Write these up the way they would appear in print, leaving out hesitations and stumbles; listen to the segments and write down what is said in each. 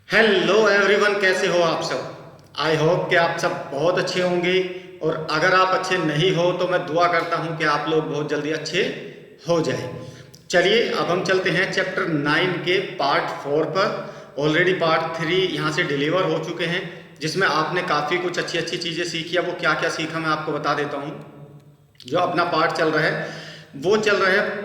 Hello everyone, कैसे हो आप सब। आई होप कि आप सब बहुत अच्छे होंगे। और अगर आप अच्छे नहीं हो तो मैं दुआ करता हूं कि आप लोग बहुत जल्दी अच्छे हो जाए। चलिए अब हम चलते हैं चैप्टर 9 के पार्ट 4 पर। ऑलरेडी पार्ट 3 यहाँ से डिलीवर हो चुके हैं, जिसमें आपने काफ़ी कुछ अच्छी अच्छी चीज़ें सीखी है। वो क्या क्या सीखा मैं आपको बता देता हूँ। जो अपना पार्ट चल रहा है वो चल रहा है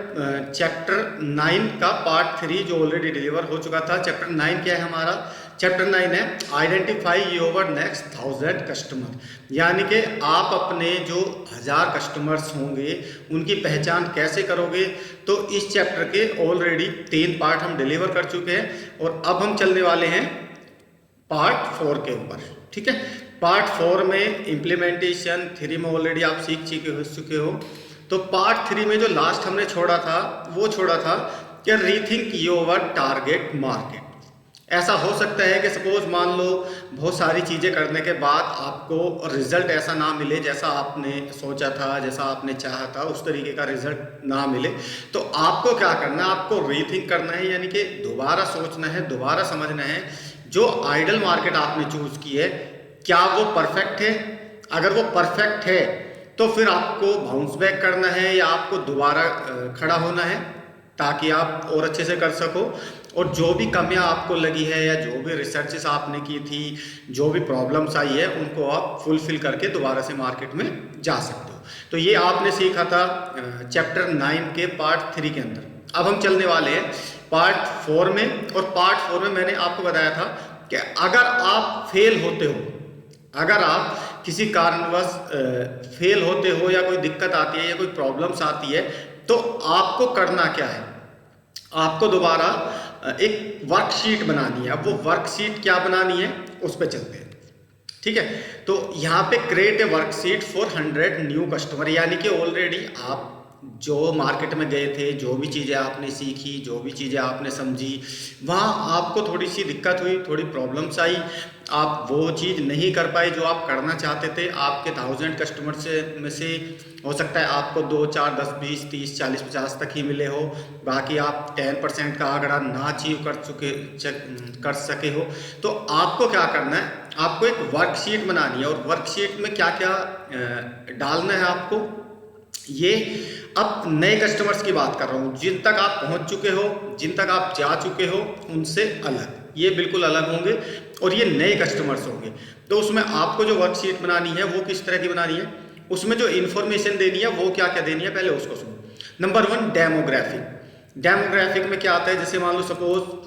चैप्टर 9 का पार्ट 3, जो ऑलरेडी डिलीवर हो चुका था। चैप्टर 9 क्या है हमारा? चैप्टर 9 है आइडेंटिफाई योर नेक्स्ट 1000 कस्टमर। यानी कि आप अपने जो 1000 कस्टमर्स होंगे उनकी पहचान कैसे करोगे। तो इस चैप्टर के ऑलरेडी 3 पार्ट हम डिलीवर कर चुके हैं और अब हम चलने वाले हैं पार्ट 4 के ऊपर। ठीक है, पार्ट 4 में इम्प्लीमेंटेशन 3 में ऑलरेडी आप सीख चुके हो। तो पार्ट 3 में जो लास्ट हमने छोड़ा था वो छोड़ा था कि रीथिंक योर टारगेट मार्केट। ऐसा हो सकता है कि सपोज मान लो बहुत सारी चीज़ें करने के बाद आपको रिजल्ट ऐसा ना मिले जैसा आपने सोचा था, जैसा आपने चाहा था, उस तरीके का रिजल्ट ना मिले। तो आपको क्या करना है? आपको रीथिंक करना है, यानी कि दोबारा सोचना है, दोबारा समझना है जो आइडल मार्केट आपने चूज की है क्या वो परफेक्ट है। अगर वो परफेक्ट है तो फिर आपको बाउंस बैक करना है या आपको दोबारा खड़ा होना है ताकि आप और अच्छे से कर सको। और जो भी कमियां आपको लगी है या जो भी रिसर्चेस आपने की थी, जो भी प्रॉब्लम्स आई है, उनको आप फुलफिल करके दोबारा से मार्केट में जा सकते हो। तो ये आपने सीखा था चैप्टर 9 के पार्ट 3 के अंदर। अब हम चलने वाले हैं पार्ट 4 में। और पार्ट 4 में मैंने आपको बताया था कि अगर आप फेल होते हो, अगर आप किसी कारणवश फेल होते हो या कोई दिक्कत आती है या कोई प्रॉब्लम्स आती है, तो आपको करना क्या है? आपको दोबारा एक वर्कशीट बनानी है। अब वो वर्कशीट क्या बनानी है उस पर चलते हैं। ठीक है, तो यहाँ पे create a worksheet for 100 new customer. यानी कि ऑलरेडी आप जो मार्केट में गए थे, जो भी चीज़ें आपने सीखी, जो भी चीज़ें आपने समझी, वहाँ आपको थोड़ी सी दिक्कत हुई, थोड़ी प्रॉब्लम्स आई, आप वो चीज़ नहीं कर पाए जो आप करना चाहते थे। आपके 1000 कस्टमर से में से हो सकता है आपको 2 4 10 20 30 40 50 तक ही मिले हो, बाकी आप 10% का आंकड़ा ना अचीव कर सके हो। तो आपको क्या करना है? आपको एक वर्कशीट बनानी है। और वर्कशीट में क्या क्या डालना है आपको, ये अब नए कस्टमर्स की बात कर रहा हूँ। जिन तक आप पहुंच चुके हो, जिन तक आप जा चुके हो, उनसे अलग, ये बिल्कुल अलग होंगे और ये नए कस्टमर्स होंगे। तो उसमें आपको जो वर्कशीट बनानी है वो किस तरह की बनानी है, उसमें जो इन्फॉर्मेशन देनी है वो क्या क्या देनी है, पहले उसको सुनो। Number 1, demographic. डेमोग्राफिक में क्या आता है? जैसे मान लो सपोज,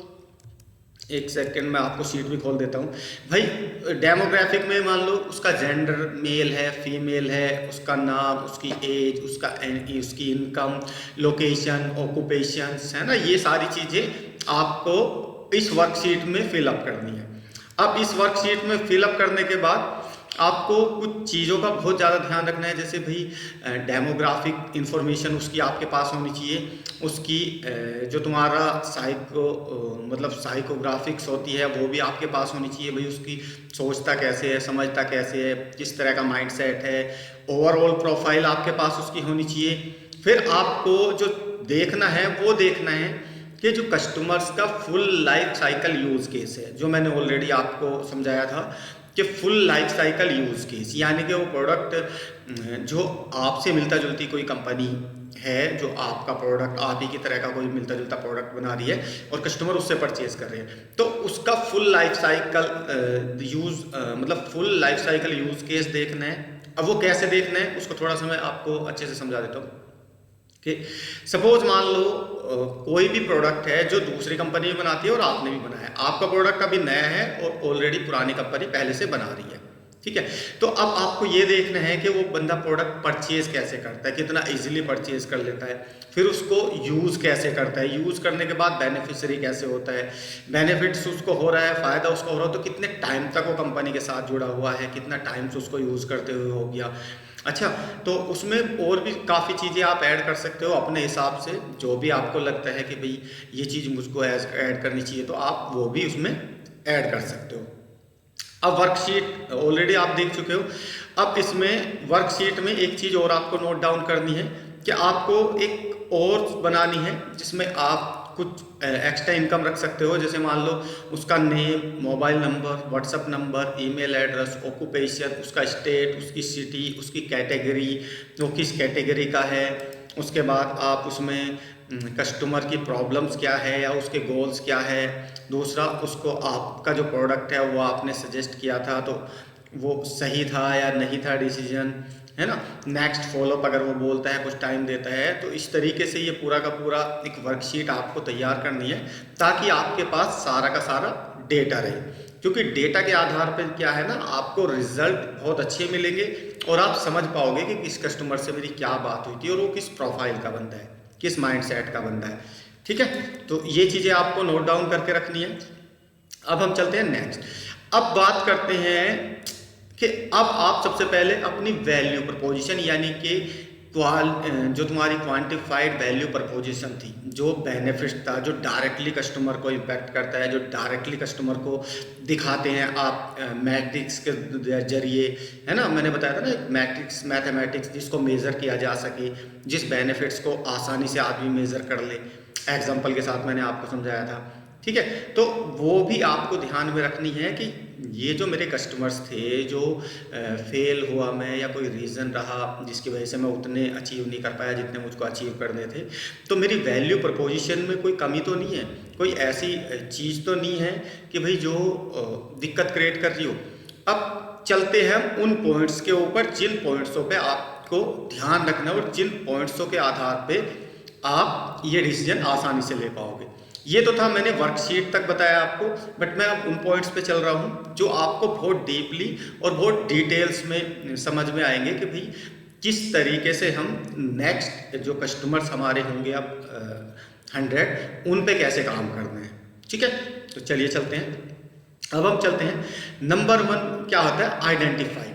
एक सेकंड में आपको शीट भी खोल देता हूँ भाई। डेमोग्राफिक में मान लो उसका जेंडर मेल है, फीमेल है, उसका नाम, उसकी एज, उसकी इनकम, लोकेशन, ऑक्यूपेशन, है ना, ये सारी चीज़ें आपको इस वर्कशीट में फिलअप करनी है। अब इस वर्कशीट में फिलअप करने के बाद आपको कुछ चीज़ों का बहुत ज़्यादा ध्यान रखना है। जैसे भाई डेमोग्राफिक इंफॉर्मेशन उसकी आपके पास होनी चाहिए। उसकी जो तुम्हारा मतलब साइकोग्राफिक्स होती है वो भी आपके पास होनी चाहिए। भाई उसकी सोचता कैसे है, समझता कैसे है, किस तरह का माइंड सेट है, ओवरऑल प्रोफाइल आपके पास उसकी होनी चाहिए। फिर आपको जो देखना है वो देखना है कि जो कस्टमर्स का full life cycle use case है, जो मैंने ऑलरेडी आपको समझाया था कि full life cycle use case, यानी कि वो प्रोडक्ट जो आपसे मिलता जुलती कोई कंपनी है, जो आपका प्रोडक्ट आप ही की तरह का कोई मिलता जुलता प्रोडक्ट बना रही है और कस्टमर उससे परचेज कर रहे हैं, तो उसका फुल लाइफ साइकिल मतलब full life cycle use case देखना है। अब वो कैसे देखना है उसको थोड़ा सा मैं आपको अच्छे से समझा देता हूँ कि सपोज मान लो कोई भी प्रोडक्ट है जो दूसरी कंपनी भी बनाती है और आपने भी बनाया है। आपका प्रोडक्ट अभी नया है और ऑलरेडी पुरानी कंपनी पहले से बना रही है। ठीक है, तो अब आपको ये देखना है कि वो बंदा प्रोडक्ट परचेज कैसे करता है, कितना इजीली परचेज कर लेता है, फिर उसको यूज़ कैसे करता है, यूज़ करने के बाद बेनिफिशरी कैसे होता है, बेनिफिट्स उसको हो रहा है, फ़ायदा उसको हो रहा है, तो कितने टाइम तक वो कंपनी के साथ जुड़ा हुआ है, कितना टाइम से उसको यूज़ करते हुए हो गया। अच्छा, तो उसमें और भी काफ़ी चीज़ें आप ऐड कर सकते हो अपने हिसाब से, जो भी आपको लगता है कि भाई ये चीज़ मुझको ऐड करनी चाहिए, तो आप वो भी उसमें ऐड कर सकते हो। अब वर्कशीट ऑलरेडी आप देख चुके हो। अब इसमें वर्कशीट में एक चीज़ और आपको नोट डाउन करनी है कि आपको एक और बनानी है जिसमें आप कुछ एक्स्ट्रा इनकम रख सकते हो, जैसे मान लो उसका name, mobile number, WhatsApp number, email address, occupation, उसका स्टेट, उसकी सिटी, उसकी कैटेगरी, वो किस कैटेगरी का है। उसके बाद आप उसमें कस्टमर की प्रॉब्लम्स क्या है या उसके गोल्स क्या है। दूसरा, उसको आपका जो प्रोडक्ट है वो आपने सजेस्ट किया था तो वो सही था या नहीं था डिसीजन, है ना। नेक्स्ट फॉलोअप अगर वो बोलता है, कुछ टाइम देता है, तो इस तरीके से ये पूरा का पूरा एक वर्कशीट आपको तैयार करनी है ताकि आपके पास सारा का सारा डेटा रहे, क्योंकि डेटा के आधार पर क्या है ना, आपको रिजल्ट बहुत अच्छे मिलेंगे और आप समझ पाओगे कि किस कस्टमर से मेरी क्या बात हुई थी और वो किस प्रोफाइल का बंदा है, किस माइंडसेट का बंदा है। ठीक है, तो ये चीज़ें आपको नोट डाउन करके रखनी है। अब हम चलते हैं नेक्स्ट। अब बात करते हैं कि अब आप सबसे पहले अपनी वैल्यू प्रपोजिशन, यानी कि जो तुम्हारी क्वांटिफाइड वैल्यू प्रपोजिशन थी, जो बेनिफिट था, जो डायरेक्टली कस्टमर को इम्पैक्ट करता है, जो डायरेक्टली कस्टमर को दिखाते हैं आप मैट्रिक्स के जरिए, है ना। मैंने बताया था ना, एक मैट्रिक्स, मैथमेटिक्स, जिसको मेज़र किया जा सके, जिस बेनिफिट्स को आसानी से आदमी मेज़र कर ले, एग्जाम्पल के साथ मैंने आपको समझाया था। ठीक है, तो वो भी आपको ध्यान में रखनी है कि ये जो मेरे कस्टमर्स थे, जो फेल हुआ मैं, या कोई रीज़न रहा जिसकी वजह से मैं उतने अचीव नहीं कर पाया जितने मुझको अचीव करने थे, तो मेरी वैल्यू प्रपोजिशन में कोई कमी तो नहीं है, कोई ऐसी चीज़ तो नहीं है कि भाई जो दिक्कत क्रिएट कर रही हो। अब चलते हैं हम उन पॉइंट्स के ऊपर जिन पॉइंट्सों पे आपको ध्यान रखना है और जिन पॉइंट्सों के आधार पे आप ये डिसीजन आसानी से ले पाओगे। ये तो था, मैंने वर्कशीट तक बताया आपको, बट मैं अब उन पॉइंट्स पे चल रहा हूँ जो आपको बहुत डीपली और बहुत डिटेल्स में समझ में आएंगे कि भाई किस तरीके से हम नेक्स्ट जो कस्टमर्स हमारे होंगे अब 100, उन पे कैसे काम करना है। ठीक है, तो चलिए चलते हैं। अब हम चलते हैं, नंबर 1 क्या होता है, आइडेंटिफाई।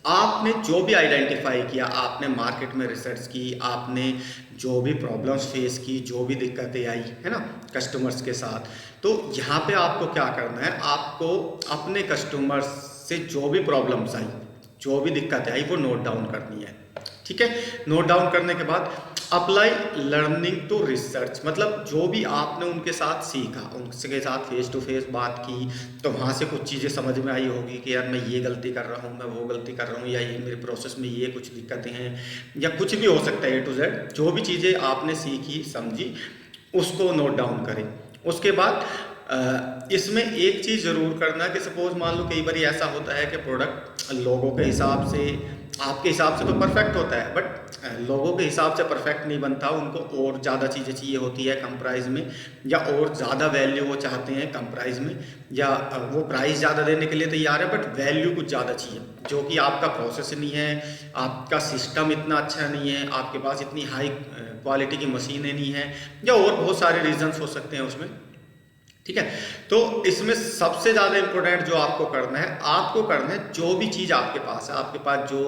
आपने जो भी आइडेंटिफाई किया, आपने मार्केट में रिसर्च की, आपने जो भी प्रॉब्लम्स फेस की, जो भी दिक्कतें आई, है ना, कस्टमर्स के साथ, तो यहाँ पे आपको क्या करना है, आपको अपने कस्टमर्स से जो भी प्रॉब्लम्स आई, जो भी दिक्कतें आई, वो नोट डाउन करनी है। ठीक है, नोट डाउन करने के बाद अप्लाई लर्निंग टू रिसर्च, मतलब जो भी आपने उनके साथ सीखा, उनके साथ फेस टू फेस बात की, तो वहाँ से कुछ चीज़ें समझ में आई होगी कि यार मैं ये गलती कर रहा हूँ, मैं वो गलती कर रहा हूँ, या ये मेरे प्रोसेस में ये कुछ दिक्कतें हैं, या कुछ भी हो सकता है, A to Z जो भी चीज़ें आपने सीखी समझी उसको नोट डाउन करें। उसके बाद इसमें एक चीज़ ज़रूर करना कि सपोज मान लो कई बार ऐसा होता है कि प्रोडक्ट लोगों के हिसाब से, आपके हिसाब से तो परफेक्ट होता है, बट लोगों के हिसाब से परफेक्ट नहीं बनता, उनको और ज़्यादा चीज़ें चाहिए होती है कम प्राइस में, या और ज़्यादा वैल्यू वो चाहते हैं कम प्राइस में, या वो प्राइस ज़्यादा देने के लिए तैयार है बट वैल्यू कुछ ज़्यादा चाहिए, जो कि आपका प्रोसेस नहीं है, आपका सिस्टम इतना अच्छा नहीं है, आपके पास इतनी हाई क्वालिटी की मशीनें नहीं हैं, या और बहुत सारे रीजंस हो सकते हैं उसमें। ठीक है, तो इसमें सबसे ज़्यादा इंपॉर्टेंट जो आपको करना है, आपको करना है जो भी चीज़ आपके पास है, आपके पास जो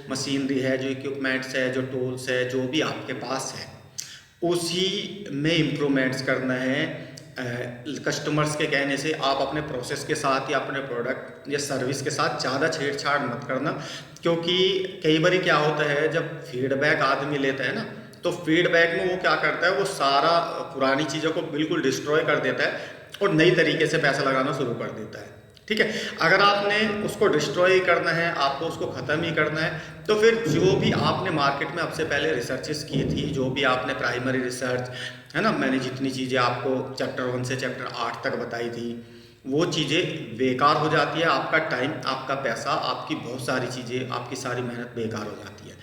मशीनरी है, जो इक्विपमेंट्स है, जो टूल्स है, जो भी आपके पास है, उसी में इम्प्रूवमेंट्स करना है। कस्टमर्स के कहने से आप अपने प्रोसेस के साथ या अपने प्रोडक्ट या सर्विस के साथ ज़्यादा छेड़छाड़ मत करना, क्योंकि कई बार क्या होता है, जब फीडबैक आदमी लेता है ना, तो फीडबैक में वो क्या करता है, वो सारा पुरानी चीज़ों को बिल्कुल डिस्ट्रॉय कर देता है और नई तरीके से पैसा लगाना शुरू कर देता है। ठीक है, अगर आपने उसको डिस्ट्रॉय करना है, आपको उसको ख़त्म ही करना है, तो फिर जो भी आपने मार्केट में अब से पहले रिसर्चेस की थी, जो भी आपने प्राइमरी रिसर्च, है ना, मैंने जितनी चीज़ें आपको चैप्टर 1 से चैप्टर 8 तक बताई थी, वो चीज़ें बेकार हो जाती है, आपका टाइम, आपका पैसा, आपकी बहुत सारी चीज़ें, आपकी सारी मेहनत बेकार हो जाती है।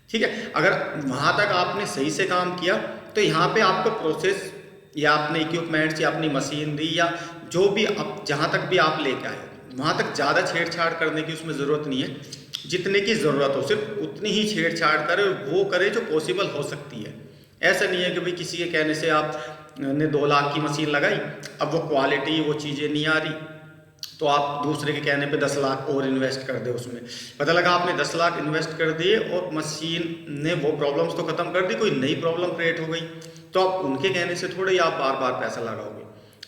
ठीक है, अगर वहाँ तक आपने सही से काम किया, तो यहाँ पे आपका प्रोसेस या अपने इक्विपमेंट्स या अपनी मशीनरी या जो भी आप जहाँ तक भी आप लेके आए, वहाँ तक ज़्यादा छेड़छाड़ करने की उसमें ज़रूरत नहीं है, जितने की ज़रूरत हो सिर्फ उतनी ही छेड़छाड़ करें, वो करें जो पॉसिबल हो सकती है। ऐसा नहीं है कि भाई किसी के कहने से आपने 2 लाख की मशीन लगाई, अब वो क्वालिटी, वो चीज़ें नहीं आ रही, तो आप दूसरे के कहने पे 10 लाख और इन्वेस्ट कर दे, उसमें पता लगा आपने 10 लाख इन्वेस्ट कर दिए और मशीन ने वो प्रॉब्लम्स तो ख़त्म कर दी, कोई नई प्रॉब्लम क्रिएट हो गई, तो आप उनके कहने से थोड़े ही आप बार बार पैसा लगाओगे।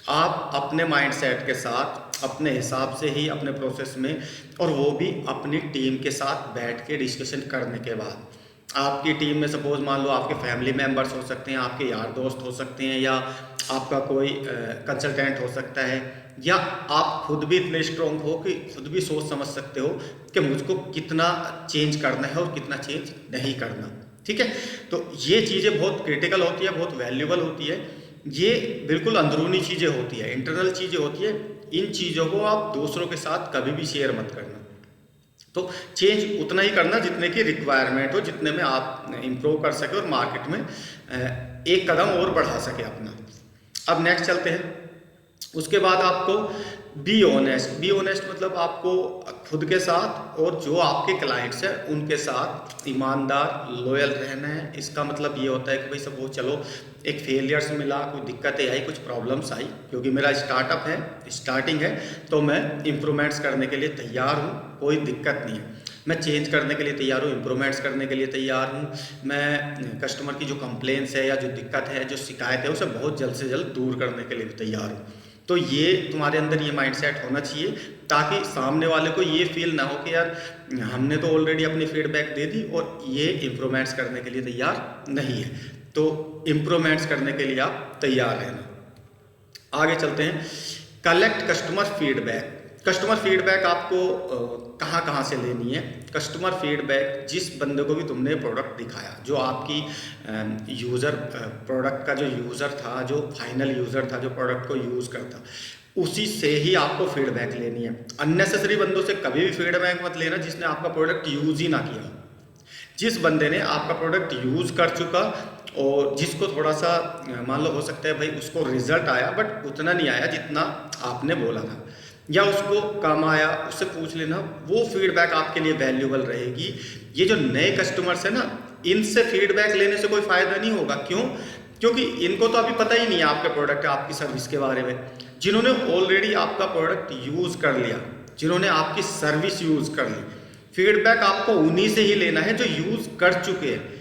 आप अपने माइंडसेट के साथ, अपने हिसाब से ही, अपने प्रोसेस में, और वो भी अपनी टीम के साथ बैठ के डिस्कशन करने के बाद। आपकी टीम में सपोज मान लो आपके फैमिली मेम्बर्स हो सकते हैं, आपके यार दोस्त हो सकते हैं, या आपका कोई कंसल्टेंट हो सकता है, या आप खुद भी इतने स्ट्रॉन्ग हो कि खुद भी सोच समझ सकते हो कि मुझको कितना चेंज करना है और कितना चेंज नहीं करना। ठीक है, तो ये चीज़ें बहुत क्रिटिकल होती है, बहुत वैल्यूबल होती है। ये बिल्कुल अंदरूनी चीज़ें होती है, इंटरनल चीज़ें होती है। इन चीज़ों को आप दूसरों के साथ कभी भी शेयर मत करना। तो चेंज उतना ही करना जितने की रिक्वायरमेंट हो, जितने में आप इम्प्रूव कर सके और मार्केट में एक कदम और बढ़ा सके अपना। अब नेक्स्ट चलते हैं। उसके बाद आपको बी ऑनेस्ट। बी ऑनेस्ट मतलब आपको खुद के साथ और जो आपके क्लाइंट्स हैं उनके साथ ईमानदार, लॉयल रहना है। इसका मतलब ये होता है कि भाई सपोज चलो एक फेलियर्स मिला, कोई दिक्कतें आई, कुछ प्रॉब्लम्स आई, क्योंकि मेरा स्टार्टअप है, स्टार्टिंग है, तो मैं इम्प्रूवमेंट्स करने के लिए तैयार हूँ, कोई दिक्कत नहीं है। मैं चेंज करने के लिए तैयार हूँ, इम्प्रूवमेंट्स करने के लिए तैयार हूँ। मैं कस्टमर की जो कंप्लेंट्स है या जो दिक्कत है, जो शिकायत है, उसे बहुत जल्द से जल्द दूर करने के लिए भी तैयार हूँ। तो ये तुम्हारे अंदर ये माइंडसेट होना चाहिए, ताकि सामने वाले को ये फील ना हो कि यार हमने तो ऑलरेडी अपनी फीडबैक दे दी और ये इम्प्रूवमेंट्स करने के लिए तैयार नहीं है। तो इम्प्रूवमेंट्स करने के लिए आप तैयार रहना। आगे चलते हैं। Collect customer feedback. Customer feedback आपको कहाँ कहाँ से लेनी है? कस्टमर फीडबैक जिस बंदे को भी तुमने प्रोडक्ट दिखाया, जो आपकी यूज़र प्रोडक्ट का जो यूज़र था, जो फाइनल यूज़र था, जो प्रोडक्ट को यूज़ करता, उसी से ही आपको फीडबैक लेनी है। अननेसेसरी बंदों से कभी भी फीडबैक मत लेना जिसने आपका प्रोडक्ट यूज़ ही ना किया। जिस बंदे ने आपका प्रोडक्ट यूज़ कर चुका और जिसको थोड़ा सा मान लो हो सकता है भाई उसको रिजल्ट आया बट उतना नहीं आया जितना आपने बोला था, या उसको कम आया, उससे पूछ लेना। वो फीडबैक आपके लिए वैल्यूबल रहेगी। ये जो नए कस्टमर्स है ना, इनसे फीडबैक लेने से कोई फ़ायदा नहीं होगा। क्यों? क्योंकि इनको तो अभी पता ही नहीं है आपके प्रोडक्ट, आपकी सर्विस के बारे में। जिन्होंने ऑलरेडी आपका प्रोडक्ट यूज़ कर लिया, जिन्होंने आपकी सर्विस यूज़ कर ली, फीडबैक आपको उन्हीं से ही लेना है जो यूज़ कर चुके हैं।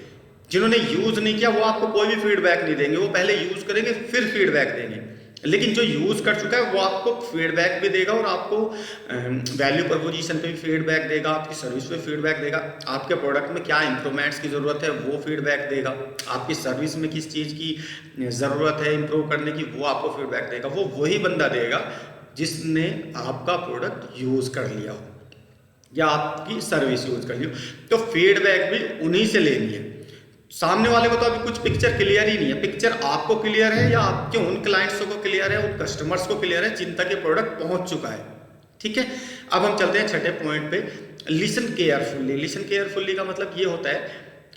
जिन्होंने यूज़ नहीं किया वो आपको कोई भी फीडबैक नहीं देंगे, वो पहले यूज़ करेंगे फिर फीडबैक देंगे। लेकिन जो यूज़ कर चुका है वो आपको फीडबैक भी देगा और आपको वैल्यू प्रपोजिशन पे भी फीडबैक देगा, आपकी सर्विस पे फीडबैक देगा, आपके प्रोडक्ट में क्या इंप्रूवमेंट्स की ज़रूरत है वो फीडबैक देगा, आपकी सर्विस में किस चीज़ की ज़रूरत है इंप्रूव करने की वो आपको फीडबैक देगा। वो वही बंदा देगा जिसने आपका प्रोडक्ट यूज़ कर लिया हो या आपकी सर्विस यूज़ कर ली हो। तो फीडबैक भी उन्हीं से लेनी है। सामने वाले को तो अभी कुछ पिक्चर क्लियर ही नहीं है। पिक्चर आपको क्लियर है या आपके उन क्लाइंट्स को क्लियर है, उन कस्टमर्स को क्लियर है जिन तक ये प्रोडक्ट पहुंच चुका है। ठीक है, अब हम चलते हैं छठे पॉइंट पे, लिसन केयरफुल्ली। लिसन केयरफुल्ली का मतलब ये होता है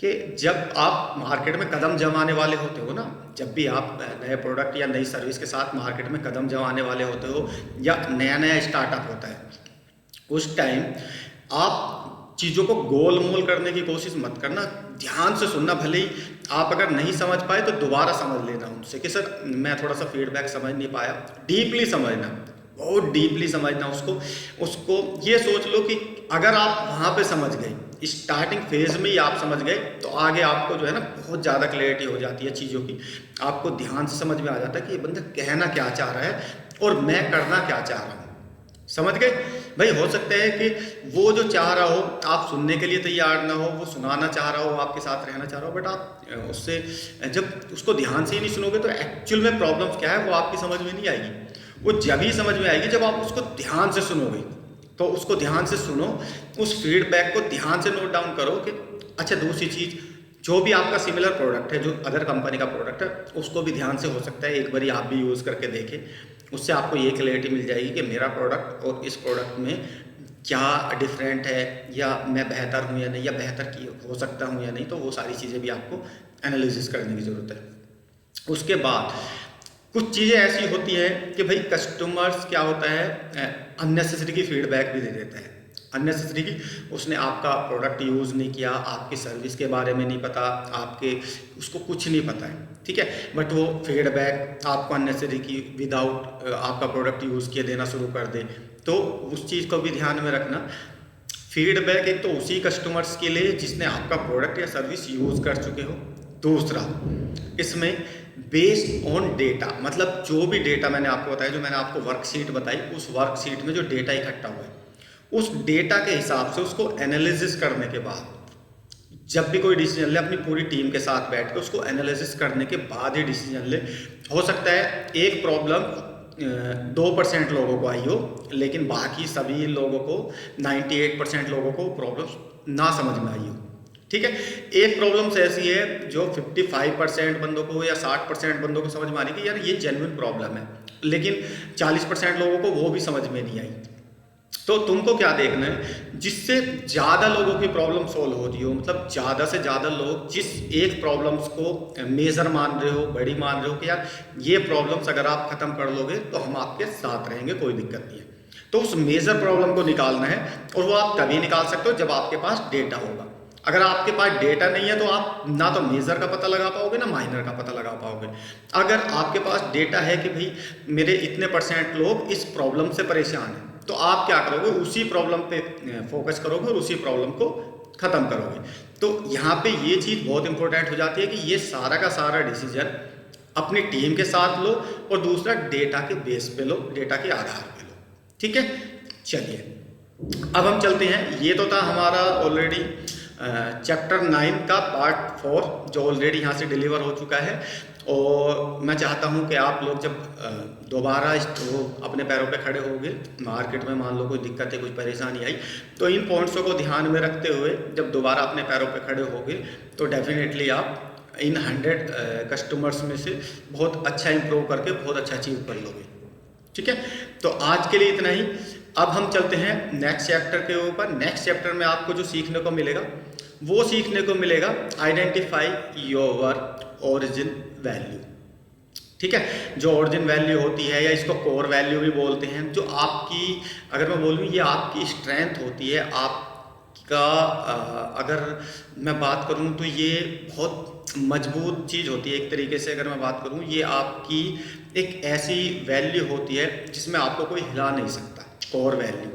कि जब आप मार्केट में कदम जमाने वाले होते हो ना, जब भी आप नए प्रोडक्ट या नई सर्विस के साथ मार्केट में कदम जमाने वाले होते हो या नया नया स्टार्टअप होता है, उस टाइम आप चीज़ों को गोल मोल करने की कोशिश मत करना, ध्यान से सुनना। भले ही आप अगर नहीं समझ पाए तो दोबारा समझ लेना उनसे कि सर मैं थोड़ा सा फीडबैक समझ नहीं पाया। डीपली समझना, बहुत डीपली समझना उसको ये सोच लो कि अगर आप वहाँ पे समझ गए, स्टार्टिंग फेज में ही आप समझ गए, तो आगे आपको जो है ना बहुत ज़्यादा क्लैरिटी हो जाती है चीज़ों की। आपको ध्यान से समझ में आ जाता है कि ये बंदा कहना क्या चाह रहा है और मैं करना क्या चाह रहा हूँ। समझ गए भाई? हो सकता है कि वो जो चाह रहा हो आप सुनने के लिए तैयार ना हो, वो सुनाना चाह रहा हो, आपके साथ रहना चाह रहा हो, बट आप उससे जब उसको ध्यान से ही नहीं सुनोगे तो एक्चुअल में प्रॉब्लम्स क्या है वो आपकी समझ में नहीं आएगी। वो जब ही समझ में आएगी जब आप उसको ध्यान से सुनोगे। तो उसको ध्यान से सुनो, उस फीडबैक को ध्यान से नोट डाउन करो कि अच्छा, दूसरी चीज़ जो भी आपका सिमिलर प्रोडक्ट है, जो अदर कंपनी का प्रोडक्ट है, उसको भी ध्यान से हो सकता है एक बारी आप भी यूज़ करके देखें। उससे आपको ये क्लैरिटी मिल जाएगी कि मेरा प्रोडक्ट और इस प्रोडक्ट में क्या डिफरेंट है, या मैं बेहतर हूँ या नहीं, या बेहतर की हो सकता हूँ या नहीं। तो वो सारी चीज़ें भी आपको एनालिसिस करने की ज़रूरत है। उसके बाद कुछ चीज़ें ऐसी होती है कि भाई कस्टमर्स क्या होता है, अननेसेसरी की फीडबैक भी दे देता है। अननेसेसरी की, उसने आपका प्रोडक्ट यूज़ नहीं किया, आपकी सर्विस के बारे में नहीं पता, उसको कुछ नहीं पता है, ठीक है, बट वो फीडबैक आपको अननेसेसरी की विदाउट आपका प्रोडक्ट यूज़ किए देना शुरू कर दे। तो उस चीज़ को भी ध्यान में रखना। फीडबैक एक तो उसी कस्टमर्स के लिए जिसने आपका प्रोडक्ट या सर्विस यूज़ कर चुके हो। दूसरा, इसमें बेस्ड ऑन डेटा, मतलब जो भी डेटा मैंने आपको बताया, जो मैंने आपको वर्कशीट बताई, उस वर्कशीट में जो डेटा इकट्ठा हुआ है, उस डेटा के हिसाब से उसको एनालिसिस करने के बाद जब भी कोई डिसीजन ले अपनी पूरी टीम के साथ बैठ के उसको एनालिसिस करने के बाद ही डिसीजन ले। हो सकता है एक प्रॉब्लम 2% लोगों को आई हो, लेकिन बाकी सभी लोगों को 98% लोगों को प्रॉब्लम ना समझ में आई हो। ठीक है, एक प्रॉब्लम्स ऐसी है जो 55% बंदों को या 60% बंदों को समझ में आ रही कि यार ये जेन्युइन प्रॉब्लम है, लेकिन 40% लोगों को वो भी समझ में नहीं आई। तो तुमको क्या देखना है, जिससे ज़्यादा लोगों की प्रॉब्लम सॉल्व होती हो, मतलब ज़्यादा से ज़्यादा लोग जिस एक प्रॉब्लम्स को मेजर मान रहे हो, बड़ी मान रहे हो कि यार ये प्रॉब्लम्स अगर आप ख़त्म कर लोगे तो हम आपके साथ रहेंगे, कोई दिक्कत नहीं है। तो उस मेजर प्रॉब्लम को निकालना है, और वो आप तभी निकाल सकते हो जब आपके पास डेटा होगा। अगर आपके पास डेटा नहीं है तो आप ना तो मेजर का पता लगा पाओगे ना माइनर का पता लगा पाओगे। अगर आपके पास डेटा है कि भाई मेरे इतने % लोग इस प्रॉब्लम से परेशान हैं, तो आप क्या करोगे, उसी प्रॉब्लम पे फोकस करोगे और उसी प्रॉब्लम को ख़त्म करोगे। तो यहाँ पे ये चीज़ बहुत इंपॉर्टेंट हो जाती है कि ये सारा का सारा डिसीजन अपनी टीम के साथ लो, और दूसरा डेटा के बेस पे लो, डेटा के आधार पे लो। ठीक है, चलिए अब हम चलते हैं। ये तो था हमारा ऑलरेडी चैप्टर 9 का पार्ट 4 जो ऑलरेडी यहाँ से डिलीवर हो चुका है। और मैं चाहता हूँ कि आप लोग जब दोबारा अपने पैरों पे खड़े होंगे, मार्केट में मान लो कोई दिक्कत है, कुछ परेशानी आई, तो इन पॉइंट्सों को ध्यान में रखते हुए जब दोबारा अपने पैरों पे खड़े होंगे तो डेफिनेटली आप इन 100 कस्टमर्स में से बहुत अच्छा इंप्रूव करके बहुत अच्छा अचीव कर लोगे। ठीक है, तो आज के लिए इतना ही। अब हम चलते हैं नेक्स्ट चैप्टर के ऊपर। नेक्स्ट चैप्टर में आपको जो सीखने को मिलेगा वो सीखने को मिलेगा आइडेंटिफाई योर ओरिजिन वैल्यू। ठीक है, जो ओरिजिन वैल्यू होती है या इसको कोर वैल्यू भी बोलते हैं, जो आपकी, अगर मैं बोलूँ ये आपकी स्ट्रेंथ होती है आपका। अगर मैं बात करूँ तो ये बहुत मजबूत चीज़ होती है एक तरीके से। अगर मैं बात करूँ, ये आपकी एक ऐसी वैल्यू होती है जिसमें आपको कोई हिला नहीं सकता, कोर वैल्यू।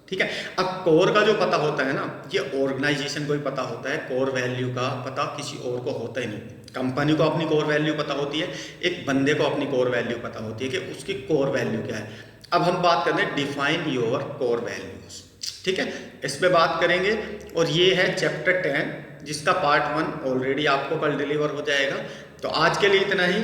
ठीक है, अब कोर का जो पता होता है ना, ये ऑर्गेनाइजेशन को ही पता होता है, कोर वैल्यू का पता किसी और को होता ही नहीं। कंपनी को अपनी कोर वैल्यू पता होती है, एक बंदे को अपनी कोर वैल्यू पता होती है कि उसकी कोर वैल्यू क्या है। अब हम बात करते हैं डिफाइन योर कोर वैल्यूज। ठीक है, इस पे बात करेंगे, और ये है चैप्टर 10 जिसका पार्ट 1 ऑलरेडी आपको कल डिलीवर हो जाएगा। तो आज के लिए इतना ही,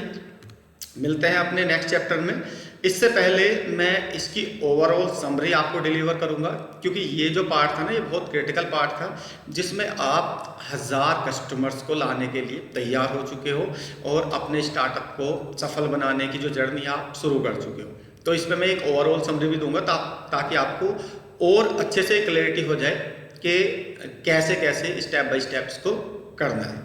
मिलते हैं अपने नेक्स्ट चैप्टर में। इससे पहले मैं इसकी ओवरऑल समरी आपको डिलीवर करूंगा, क्योंकि ये जो पार्ट था ना, ये बहुत क्रिटिकल पार्ट था, जिसमें आप 1000 कस्टमर्स को लाने के लिए तैयार हो चुके हो और अपने स्टार्टअप को सफल बनाने की जो जर्नी आप शुरू कर चुके हो। तो इस पर मैं एक ओवरऑल समरी भी दूंगा ताकि आपको और अच्छे से क्लैरिटी हो जाए कि कैसे कैसे स्टेप बाय स्टेप्स को करना है।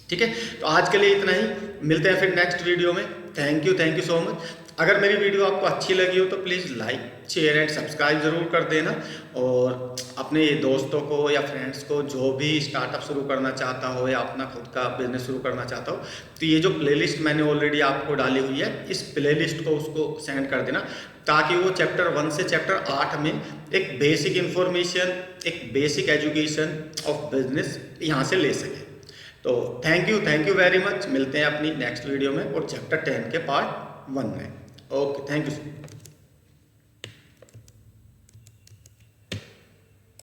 ठीक है, तो आज के लिए इतना ही, मिलते हैं फिर नेक्स्ट वीडियो में। Thank you so much. अगर मेरी वीडियो आपको अच्छी लगी हो तो please like, share and subscribe ज़रूर कर देना, और अपने दोस्तों को या फ्रेंड्स को जो भी स्टार्टअप शुरू करना चाहता हो या अपना खुद का बिजनेस शुरू करना चाहता हो, तो ये जो प्लेलिस्ट मैंने ऑलरेडी आपको डाली हुई है, इस प्लेलिस्ट को उसको सेंड कर देना, ताकि वो चैप्टर 1 से चैप्टर 8 में एक बेसिक इन्फॉर्मेशन, एक बेसिक एजुकेशन ऑफ बिजनेस यहाँ से ले सके। तो थैंक यू वेरी मच। मिलते हैं अपनी नेक्स्ट वीडियो में और चैप्टर 10 के पार्ट 1 में। Okay, thank you.